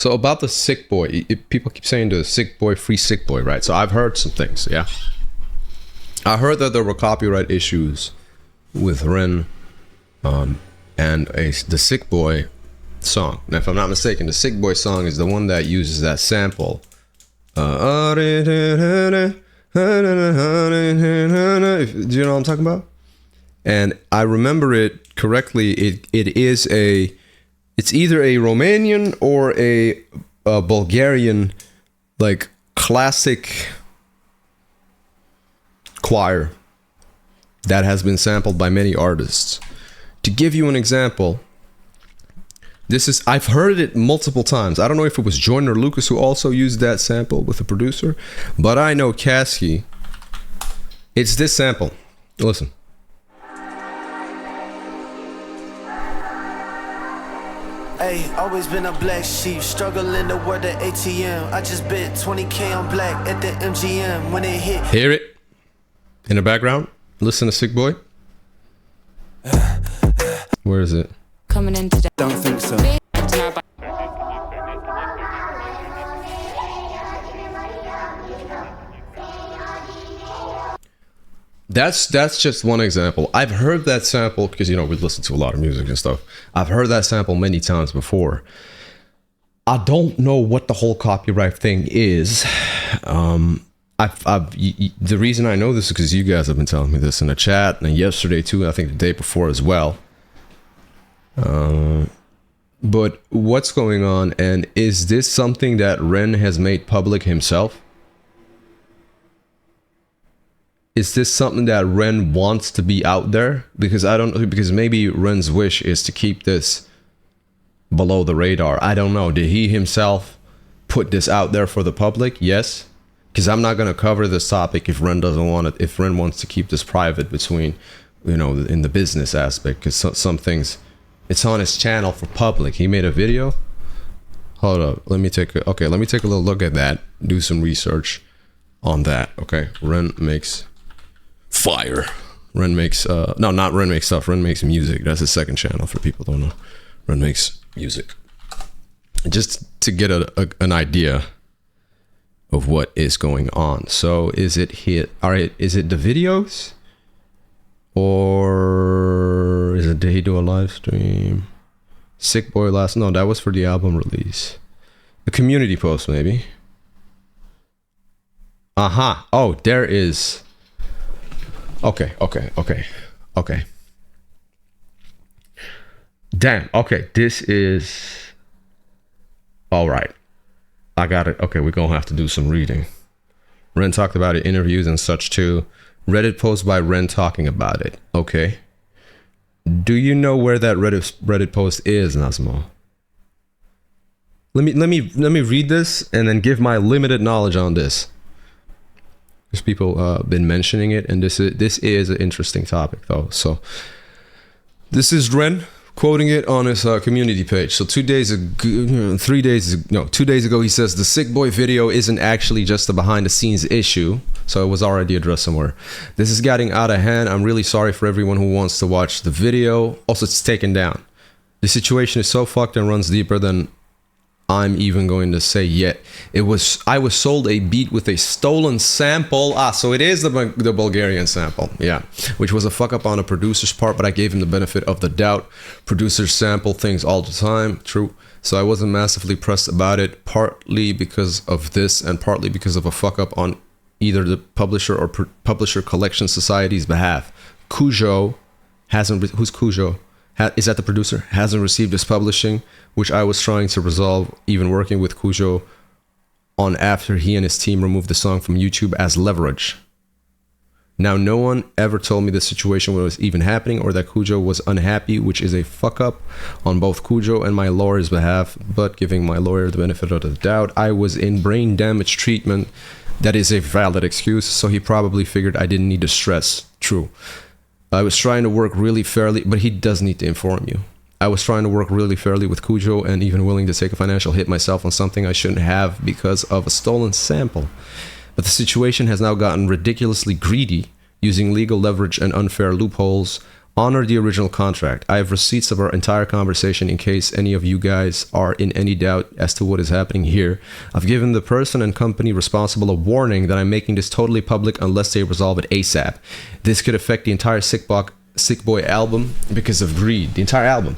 So about the Sick Boy, people keep saying the Sick Boy, free Sick Boy, right? So I've heard some things, yeah. I heard that there were copyright issues with REN and the Sick Boy song. Now, if I'm not mistaken, the Sick Boy song is the one that uses that sample. Do you know what I'm talking about? And I remember it correctly. It's either a Romanian or a Bulgarian, like, classic choir that has been sampled by many artists. To give you an example, I've heard it multiple times. I don't know if it was Jordan or Lucas who also used that sample with the producer, but I know Kasky. It's this sample. Listen. Hey, always been a black sheep, struggling to work the ATM. I just bet 20K on black at the MGM when it hit. Hear it in the background. Listen to Sick Boy. Where is it? Coming in today. Don't think so. That's just one example. I've heard that sample because, we listen to a lot of music and stuff. I've heard that sample many times before. I don't know what the whole copyright thing is. The reason I know this is because you guys have been telling me this in the chat, and yesterday too, I think the day before as well. But what's going on, and is this something that REN has made public himself? Is this something that REN wants to be out there? Because maybe REN's wish is to keep this below the radar. I don't know. Did he himself put this out there for the public? Yes. Because I'm not going to cover this topic if REN doesn't want it. If REN wants to keep this private between, in the business aspect. Because some things, it's on his channel for public. He made a video. Hold up. Let me take a little look at that. Do some research on that. Okay. REN makes fire. REN makes no, not REN makes stuff. REN makes music. That's his second channel for people who don't know. REN makes music. Just to get an idea of what is going on. So is it hit? All right. Is it the videos, or did he do a live stream? Sick Boy last? No, that was for the album release. The community post maybe. Aha. Oh, there is. Okay. Damn. Okay, this is. All right. I got it. Okay, we're going to have to do some reading. REN talked about it in interviews and such too. Reddit post by REN talking about it. Okay. Do you know where that Reddit post is, Nazmo? Let me read this and then give my limited knowledge on this. There's people been mentioning it, and this is an interesting topic though. So this is REN quoting it on his community page. So 2 days ago, 2 days ago, he says the Sick Boy video isn't actually just a behind the scenes issue. So it was already addressed somewhere. This is getting out of hand. I'm really sorry for everyone who wants to watch the video. Also, it's taken down. The situation is so fucked and runs deeper than I'm even going to say yet. I was sold a beat with a stolen sample. So it is the Bulgarian sample, yeah, which was a fuck up on a producer's part, but I gave him the benefit of the doubt. Producers sample things all the time, true. So I wasn't massively pressed about it, partly because of this and partly because of a fuck up on either the publisher or publisher collection society's behalf. Cujo hasn't. Who's Cujo? Is that the producer? Hasn't received his publishing, which I was trying to resolve, even working with Cujo on after he and his team removed the song from YouTube as leverage. Now, no one ever told me the situation was even happening or that Cujo was unhappy, which is a fuck up on both Cujo and my lawyer's behalf, but giving my lawyer the benefit of the doubt, I was in brain damage treatment. That is a valid excuse, so he probably figured I didn't need to stress. True. I was trying to work really fairly, but he does need to inform you. I was trying to work really fairly with Cujo and even willing to take a financial hit myself on something I shouldn't have because of a stolen sample. But the situation has now gotten ridiculously greedy, using legal leverage and unfair loopholes Honor the original contract. I have receipts of our entire conversation in case any of you guys are in any doubt as to what is happening here. I've given the person and company responsible a warning that I'm making this totally public unless they resolve it ASAP. This could affect the entire Sick Boy album because of greed. The entire album.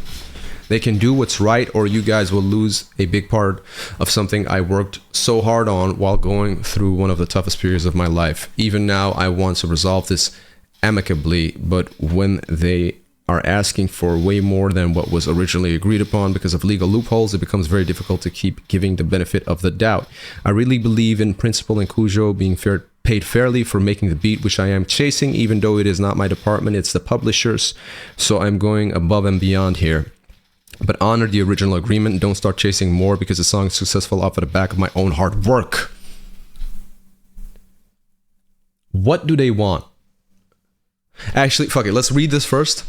They can do what's right, or you guys will lose a big part of something I worked so hard on while going through one of the toughest periods of my life. Even now, I want to resolve this amicably, but when they are asking for way more than what was originally agreed upon because of legal loopholes, it becomes very difficult to keep giving the benefit of the doubt. I really believe in principle and Cujo being paid fairly for making the beat, which I am chasing, even though it is not my department, it's the publishers. So I'm going above and beyond here. But honor the original agreement. Don't start chasing more because the song is successful off of the back of my own hard work. What do they want? Actually, fuck it. Let's read this first.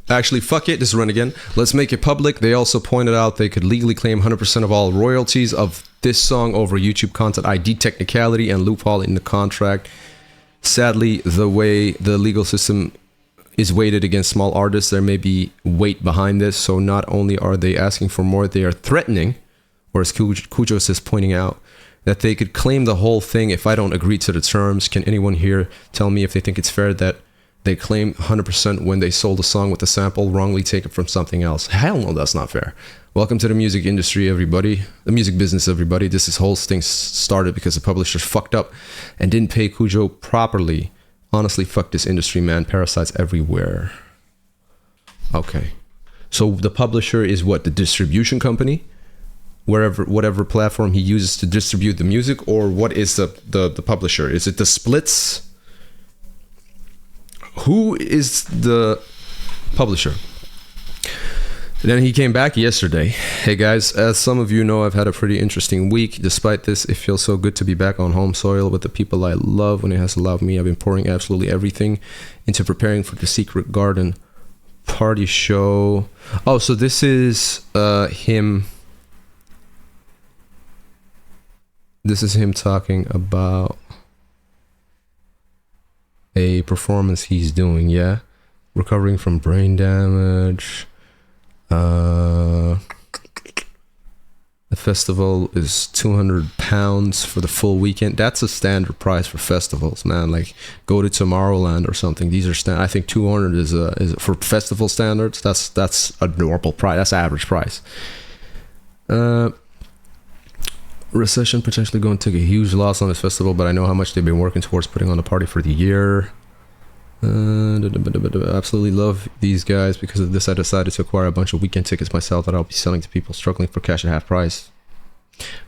Actually, fuck it. This is Ren again. Let's make it public. They also pointed out they could legally claim 100% of all royalties of this song over YouTube content ID technicality and loophole in the contract. Sadly, the way the legal system is weighted against small artists, there may be weight behind this. So not only are they asking for more, they are threatening, or as Cujo says, pointing out, that they could claim the whole thing if I don't agree to the terms. Can anyone here tell me if they think it's fair that they claim 100% when they sold a song with a sample wrongly taken from something else? Hell no, that's not fair. Welcome to the music industry, everybody. The music business, everybody. This whole thing started because the publishers fucked up and didn't pay Cujo properly. Honestly, fuck this industry, man. Parasites everywhere. Okay. So the publisher is what? The distribution company? Whatever platform he uses to distribute the music? Or what is the publisher? Is it the splits? Who is the publisher? Then he came back yesterday. Hey guys, as some of you know, I've had a pretty interesting week. Despite this, it feels so good to be back on home soil with the people I love. When it has allowed me, I've been pouring absolutely everything into preparing for the Secret Garden party show. Oh, so this is him. This is him talking about a performance he's doing, yeah? Recovering from brain damage. The festival is £200 for the full weekend. That's a standard price for festivals, man. Like, go to Tomorrowland or something. These are I think 200 is for festival standards. That's a normal price. That's average price. Recession potentially going to take a huge loss on this festival, but I know how much they've been working towards putting on a party for the year. Absolutely love these guys. Because of this, I decided to acquire a bunch of weekend tickets myself that I'll be selling to people struggling for cash at half price.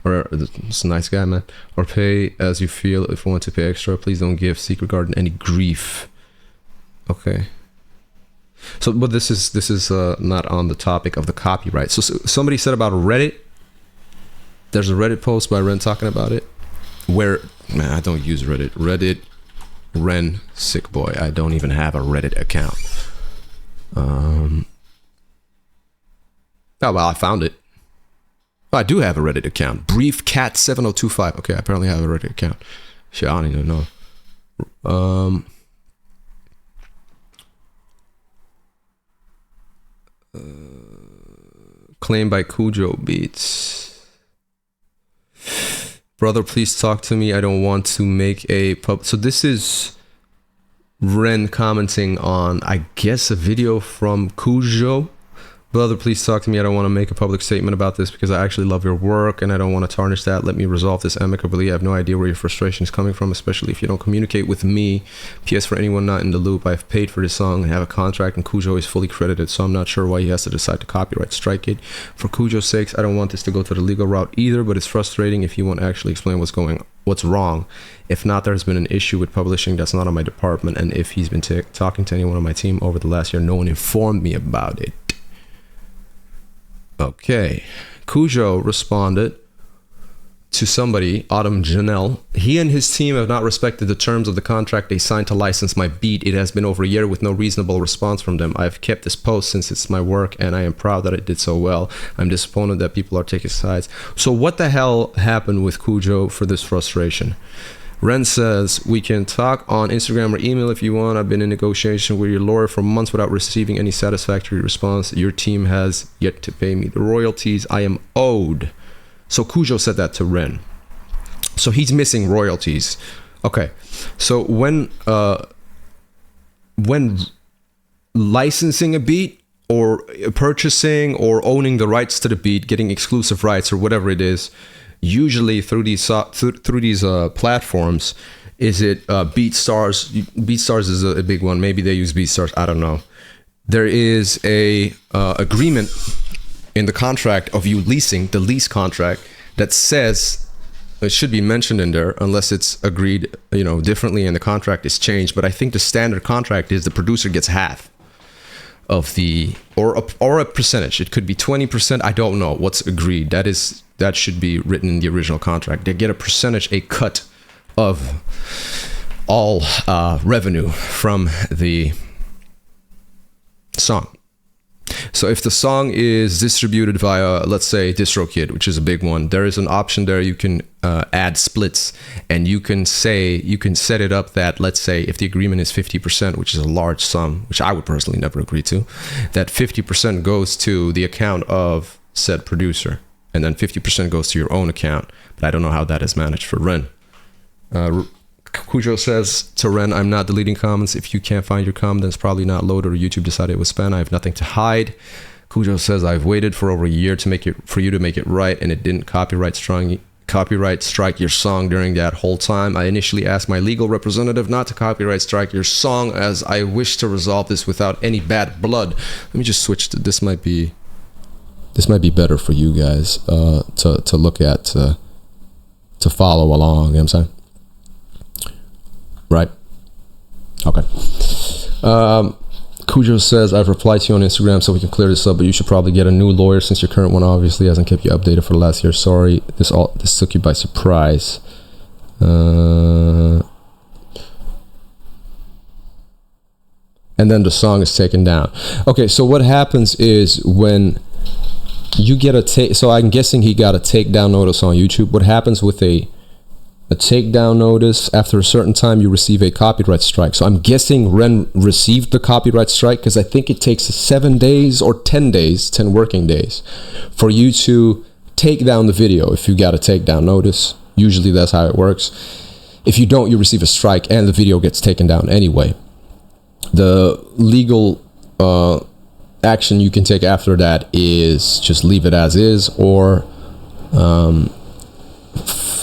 Or it's a nice guy, man. Or pay as you feel. If you want to pay extra, please don't give Secret Garden any grief. Okay. So, but this is not on the topic of the copyright. So somebody said about Reddit. There's a Reddit post by Ren talking about it. Where, man, I don't use Reddit. Reddit, Ren, Sick Boy. I don't even have a Reddit account. Oh, well, I found it. Oh, I do have a Reddit account. Briefcat7025. Okay, I apparently have a Reddit account. Shit, I don't even know. Claimed by Cujo Beats. Brother, please talk to me. I don't want to make a pub. So this is Ren commenting on, I guess, a video from Cujo. Brother, please talk to me. I don't want to make a public statement about this because I actually love your work and I don't want to tarnish that. Let me resolve this amicably. I have no idea where your frustration is coming from, especially if you don't communicate with me. P.S. for anyone not in the loop, I've paid for this song and have a contract and Cujo is fully credited, so I'm not sure why he has to decide to copyright strike it. For Cujo's sakes, I don't want this to go to the legal route either, but it's frustrating if you won't actually explain what's wrong. If not, there's been an issue with publishing that's not on my department, and if he's been talking to anyone on my team over the last year, no one informed me about it. Okay, Cujo responded to somebody, Autumn Janelle. He and his team have not respected the terms of the contract they signed to license my beat. It has been over a year with no reasonable response from them. I've kept this post since it's my work and I am proud that I did so well. I'm disappointed that people are taking sides. So what the hell happened with Cujo for this frustration? Ren says, we can talk on Instagram or email if you want. I've been in negotiation with your lawyer for months without receiving any satisfactory response. Your team has yet to pay me the royalties I am owed. So Cujo said that to Ren. So he's missing royalties. Okay. So when licensing a beat or purchasing or owning the rights to the beat, getting exclusive rights or whatever it is, usually through these platforms, is it BeatStars? BeatStars is a big one. Maybe they use BeatStars. I don't know. There is a agreement in the contract of you leasing, the lease contract, that says, it should be mentioned in there unless it's agreed, differently and the contract is changed. But I think the standard contract is the producer gets half of the, or a percentage. It could be 20%. I don't know what's agreed. That should be written in the original contract. They get a percentage, a cut of all revenue from the song. So if the song is distributed via, let's say, DistroKid, which is a big one, there is an option there. You can add splits, and you can set it up that, let's say, if the agreement is 50%, which is a large sum, which I would personally never agree to, that 50% goes to the account of said producer, and then 50% goes to your own account. But I don't know how that is managed for Ren. Cujo says to Ren, I'm not deleting comments. If you can't find your comment, then it's probably not loaded or YouTube decided it was spam. I have nothing to hide. Cujo says, I've waited for over a year for you to make it right, and it didn't copyright strike your song during that whole time. I initially asked my legal representative not to copyright strike your song, as I wish to resolve this without any bad blood. Let me just switch to this. Might be better for you guys to look at, to follow along. You know what I'm saying? Right? Okay. Cujo says, I've replied to you on Instagram so we can clear this up, but you should probably get a new lawyer since your current one obviously hasn't kept you updated for the last year. Sorry, this took you by surprise. And then the song is taken down. Okay, so what happens is when you get so I'm guessing he got a takedown notice on YouTube. What happens with a takedown notice, after a certain time you receive a copyright strike. So I'm guessing Ren received the copyright strike, because I think it takes 7 days or 10 working days for you to take down the video. If you got a takedown notice, usually that's how it works. If you don't, you receive a strike and the video gets taken down anyway. The legal action you can take after that is just leave it as is, or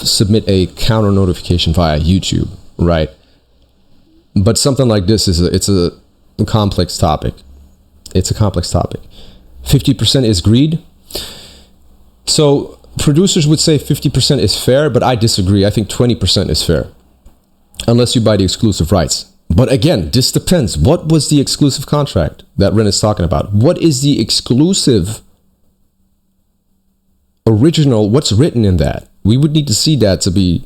submit a counter notification via YouTube, right? But something like this it's a complex topic. It's a complex topic. 50% is greed. So producers would say 50% is fair, but I disagree. I think 20% is fair, unless you buy the exclusive rights. But again, this depends. What was the exclusive contract that Ren is talking about? What is the exclusive original? What's written in that? We would need to see that to be,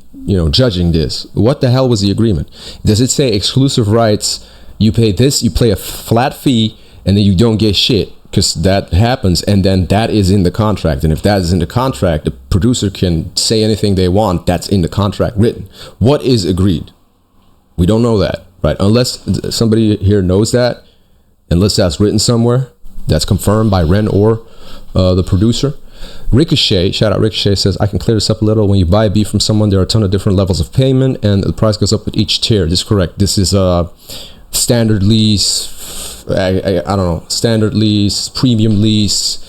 judging this. What the hell was the agreement? Does it say exclusive rights? You pay this, you pay a flat fee, and then you don't get shit, because that happens, and then that is in the contract. And if that is in the contract, the producer can say anything they want. That's in the contract written. What is agreed? We don't know that, right? Unless somebody here knows that, unless that's written somewhere, that's confirmed by Ren or the producer. Ricochet, shout out Ricochet, says, I can clear this up a little. When you buy a beat from someone, there are a ton of different levels of payment, and the price goes up with each tier. This is correct. This is a standard lease, I don't know, standard lease, premium lease,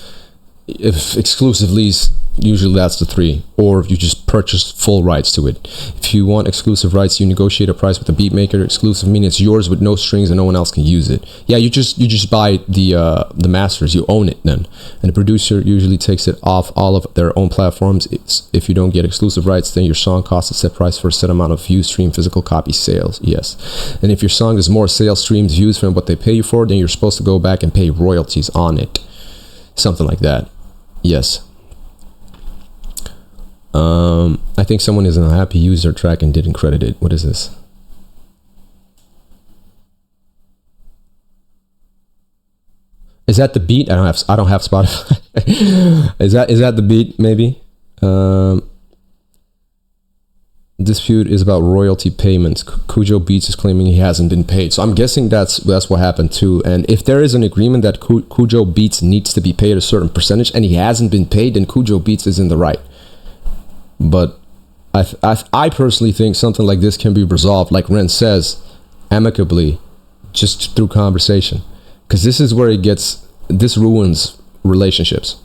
if exclusive lease. Usually that's the 3, or if you just purchase full rights to it. If you want exclusive rights, you negotiate a price with the beat maker. Exclusive meaning it's yours with no strings and no one else can use it. Yeah, you just buy the masters. You own it then, and the producer usually takes it off all of their own platforms. If you don't get exclusive rights, then your song costs a set price for a set amount of views, stream, physical copy, sales. Yes, and if your song is more sales, streams, views from what they pay you for, then you're supposed to go back and pay royalties on it, something like that. Yes. I think someone is unhappy, used their track and didn't credit it. What is this? Is that the beat? I don't have Spotify. Is that the beat? Maybe. dispute is about royalty payments. Cujo Beats is claiming he hasn't been paid. So I'm guessing that's what happened too. And if there is an agreement that Cujo Beats needs to be paid a certain percentage and he hasn't been paid, then Cujo Beats is in the right. But I personally think something like this can be resolved, like Ren says, amicably, just through conversation. Because this is where this ruins relationships.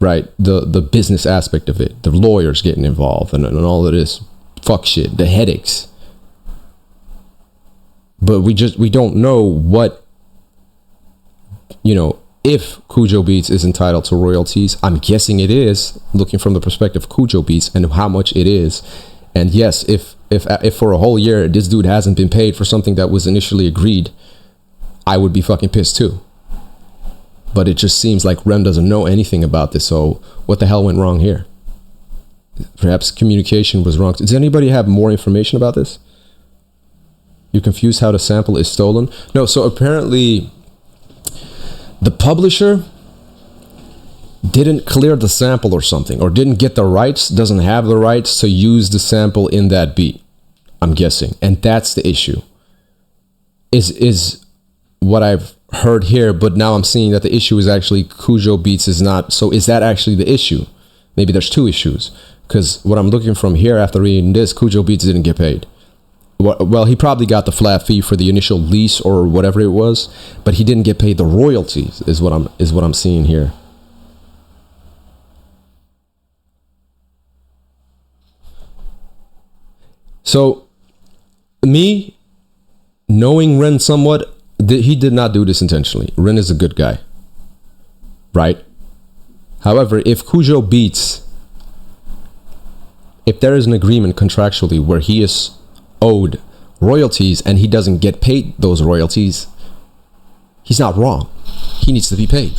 Right, the business aspect of it, the lawyers getting involved, and all of this fuck shit, the headaches. But we don't know what, if Cujo Beats is entitled to royalties. I'm guessing it is, looking from the perspective of Cujo Beats and how much it is. And yes, if for a whole year this dude hasn't been paid for something that was initially agreed, I would be fucking pissed too. But it just seems like Ren doesn't know anything about this. So what the hell went wrong here? Perhaps communication was wrong. Does anybody have more information about this? You're confused how the sample is stolen? No, so apparently the publisher didn't clear the sample or something, or didn't get the rights, doesn't have the rights to use the sample in that beat, I'm guessing. And that's the issue. Is what I've heard here, but now I'm seeing that the issue is actually Cujo Beats is not. So is that actually the issue? Maybe there's two issues, because what I'm looking from here after reading this, Cujo Beats didn't get paid. Well, he probably got the flat fee for the initial lease or whatever it was, but he didn't get paid the royalties, is what I'm seeing here. So me knowing Ren somewhat, he did not do this intentionally. Ren is a good guy, right? However, if Cujo Beats, if there is an agreement contractually where he is owed royalties and he doesn't get paid those royalties, he's not wrong. He needs to be paid.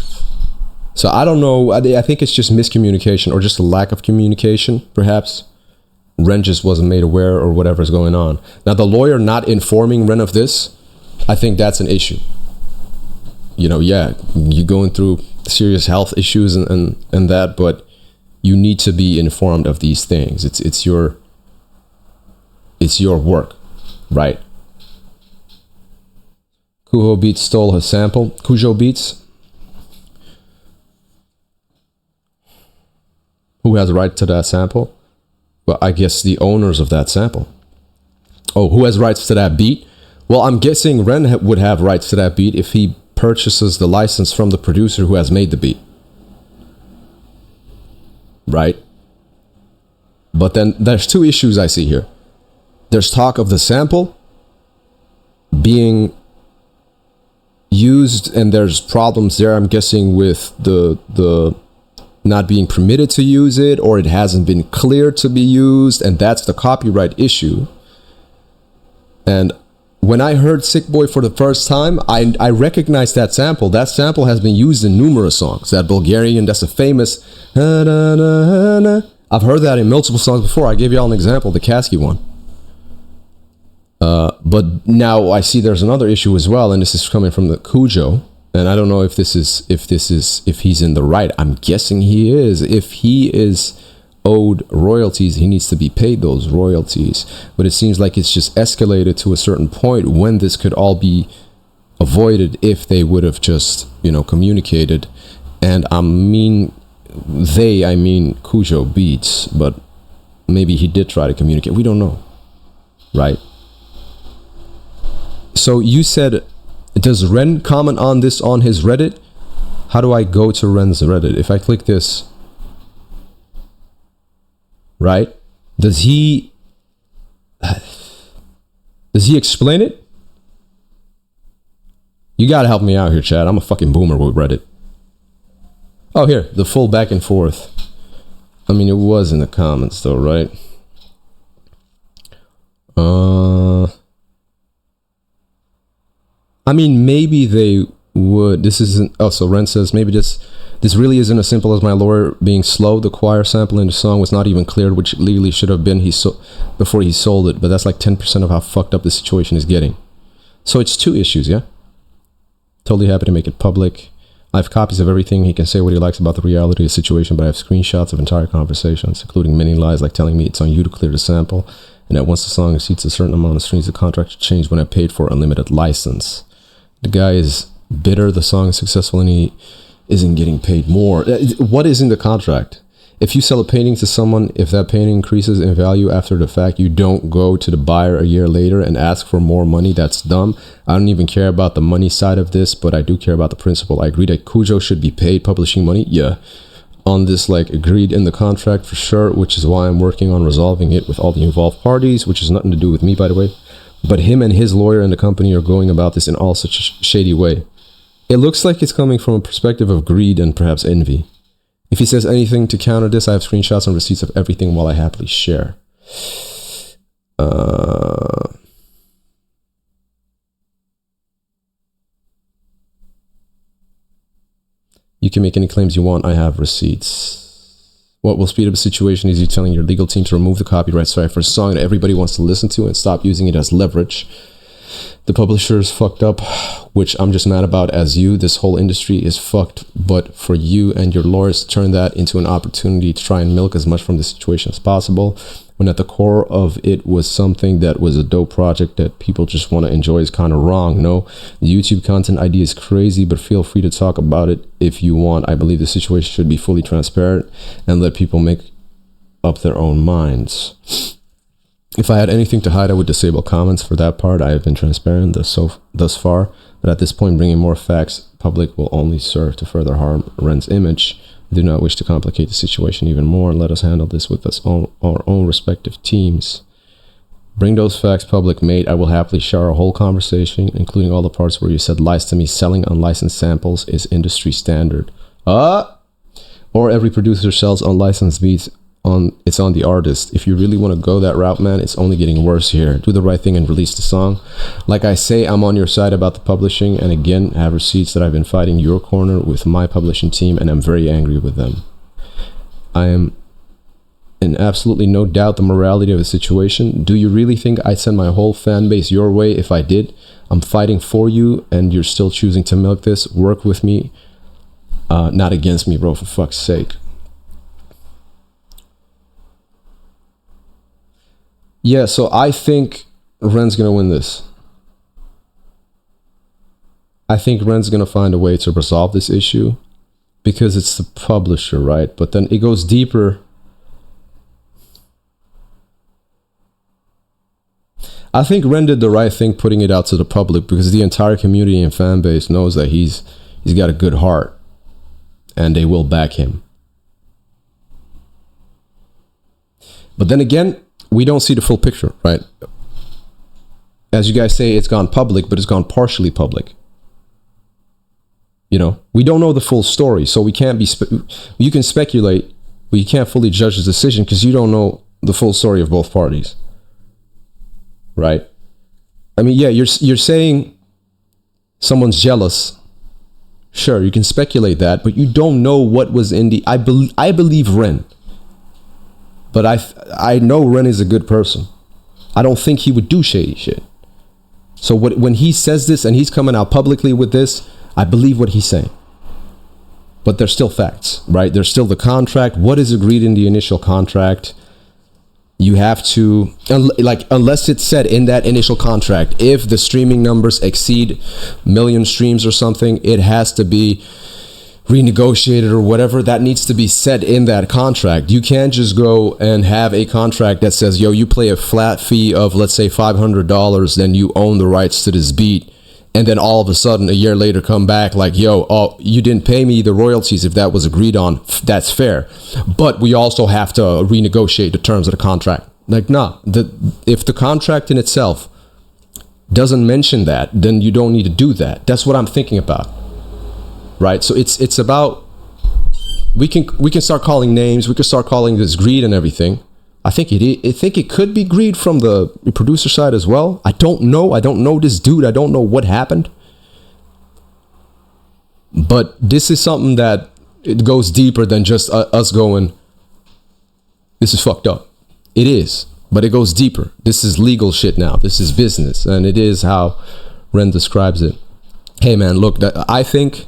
So I don't know. I think it's just miscommunication or just a lack of communication, perhaps. Ren just wasn't made aware or whatever is going on. Now, the lawyer not informing Ren of this, I think that's an issue. Yeah, you're going through serious health issues and that, but you need to be informed of these things. It's your work, right? Cujo Beats stole his sample. Cujo Beats, who has a right to that sample? Well, I guess the owners of that sample. Oh, who has rights to that beat? Well, I'm guessing Ren would have rights to that beat if he purchases the license from the producer who has made the beat. Right? But then there's two issues I see here. There's talk of the sample being used, and there's problems there, I'm guessing, with the not being permitted to use it, or it hasn't been cleared to be used, and that's the copyright issue. And when I heard Sick Boy for the first time, I recognized that sample. That sample has been used in numerous songs. That Bulgarian, that's a famous I've heard that in multiple songs before. I gave y'all an example, the Kasky one. But now I see there's another issue as well, and this is coming from the Cujo. And I don't know if he's in the right. I'm guessing he is. If he is owed royalties, he needs to be paid those royalties. But it seems like it's just escalated to a certain point when this could all be avoided if they would have just, communicated. And I mean Cujo Beats, but maybe he did try to communicate. We don't know, right? So you said, does Ren comment on this on his Reddit? How do I go to Ren's Reddit? If I click this, right? Does he explain it? You gotta help me out here, Chad. I'm a fucking boomer with Reddit. Oh, here, the full back and forth. I mean, it was in the comments though, right? I mean, maybe they would. This isn't. Oh, so Ren says maybe this really isn't as simple as my lawyer being slow. The choir sample in the song was not even cleared, which legally should have been before he sold it. But that's like 10% of how fucked up the situation is getting. So it's two issues, yeah. Totally happy to make it public. I have copies of everything. He can say what he likes about the reality of the situation, but I have screenshots of entire conversations, including many lies like telling me it's on you to clear the sample, and that once the song exceeds a certain amount of streams, the contract should change when I paid for unlimited license. The guy is bitter. The song is successful and he isn't getting paid more. What is in the contract? If you sell a painting to someone, if that painting increases in value after the fact, you don't go to the buyer a year later and ask for more money. That's dumb. I don't even care about the money side of this, but I do care about the principle. I agree that Cujo should be paid publishing money. Yeah. On this, like, agreed in the contract for sure, which is why I'm working on resolving it with all the involved parties, which has nothing to do with me, by the way. But him and his lawyer and the company are going about this in all such a shady way. It looks like it's coming from a perspective of greed and perhaps envy. If he says anything to counter this, I have screenshots and receipts of everything while I happily share. You can make any claims you want. I have receipts. What will speed up the situation is you telling your legal team to remove the copyright strike for a song that everybody wants to listen to and stop using it as leverage. The publisher is fucked up, which I'm just mad about as you. This whole industry is fucked, but for you and your lawyers, turn that into an opportunity to try and milk as much from the situation as possible, when at the core of it was something that was a dope project that people just want to enjoy is kind of wrong. No, the YouTube content idea is crazy, but feel free to talk about it if you want. I believe the situation should be fully transparent and let people make up their own minds. If I had anything to hide, I would disable comments. For that part, I have been transparent thus far, but at this point, bringing more facts public will only serve to further harm REN's image. I do not wish to complicate the situation even more. Let us handle this with our own respective teams. Bring those facts public, mate. I will happily share our whole conversation, including all the parts where you said lies to me. Selling unlicensed samples is industry standard. Or every producer sells unlicensed beats. It's on the artist. If you really want to go that route, man, it's only getting worse here. Do the right thing and release the song. Like I say, I'm on your side about the publishing, and again, have receipts that I've been fighting your corner with my publishing team, and I'm very angry with them. I am in absolutely no doubt the morality of the situation. Do you really think I'd send my whole fan base your way if I did? I'm fighting for you, and you're still choosing to milk this. Work with me, not against me, bro, for fuck's sake. Yeah, so I think REN's going to win this. I think REN's going to find a way to resolve this issue because it's the publisher, right? But then it goes deeper. I think REN did the right thing putting it out to the public because the entire community and fan base knows that he's got a good heart and they will back him. But then again, we don't see the full picture, right? As you guys say, it's gone public, but it's gone partially public. You know, we don't know the full story, so we can't be, you can speculate, but you can't fully judge the decision because you don't know the full story of both parties. Right? I mean, yeah, you're saying someone's jealous. Sure, you can speculate that, but you don't know what was in the, I believe REN. But I know REN is a good person. I don't think he would do shady shit. So when he says this and he's coming out publicly with this, I believe what he's saying. But there's still facts, right? There's still the contract. What is agreed in the initial contract? You have to, like, unless it's said in that initial contract, if the streaming numbers exceed 1 million streams or something, it has to be renegotiated or whatever. That needs to be said in that contract. You can't just go and have a contract that says, yo, you play a flat fee of, let's say, $500, then you own the rights to this beat, and then all of a sudden a year later come back like, yo, oh, you didn't pay me the royalties. If that was agreed on, that's fair, but we also have to renegotiate the terms of the contract. Like, nah, if the contract in itself doesn't mention that, then you don't need to do that. That's what I'm thinking about. Right, so it's about, we can start calling names. We can start calling this greed and everything. I think it could be greed from the producer side as well. I don't know this dude. I don't know what happened. But this is something that it goes deeper than just us going, this is fucked up. It is, but it goes deeper. This is legal shit now. This is business, and it is how REN describes it. Hey man, look, I think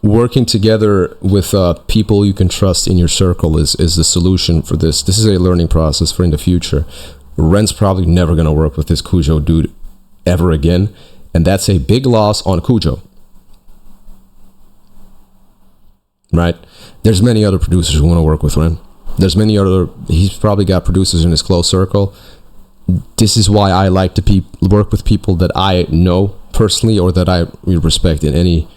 working together with people you can trust in your circle is the solution for this. This is a learning process for in the future. Ren's probably never going to work with this Cujo dude ever again, and that's a big loss on Cujo. Right? There's many other producers who want to work with Ren. He's probably got producers in his close circle. This is why I like to work with people that I know personally or that I respect in any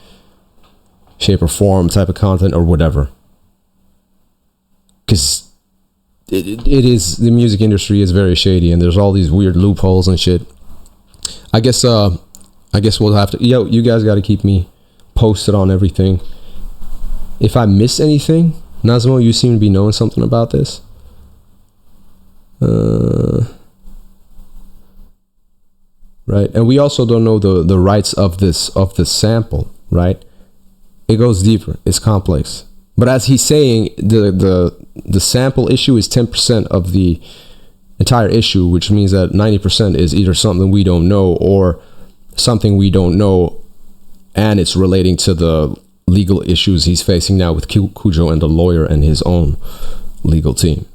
shape or form, type of content or whatever. Because it is, the music industry is very shady and there's all these weird loopholes and shit. I guess we'll have to, you guys got to keep me posted on everything. If I miss anything, Nazmo, you seem to be knowing something about this. Right, and we also don't know the rights of this sample, right? It goes deeper, it's complex. But as he's saying, the sample issue is 10% of the entire issue, which means that 90% is either something we don't know or something we don't know, and it's relating to the legal issues he's facing now with Cujo and the lawyer and his own legal team.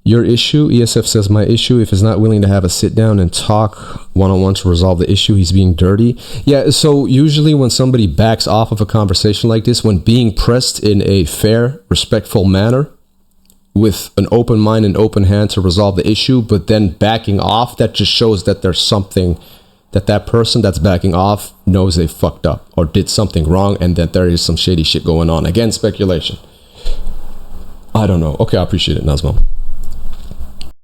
Your issue, ESF says, my issue, if he's not willing to have a sit down and talk one-on-one to resolve the issue, he's being dirty. Yeah, so usually when somebody backs off of a conversation like this, when being pressed in a fair, respectful manner, with an open mind and open hand to resolve the issue, but then backing off, that just shows that there's something that person that's backing off knows they fucked up or did something wrong and that there is some shady shit going on. Again, speculation. I don't know. Okay, I appreciate it, Nazmo.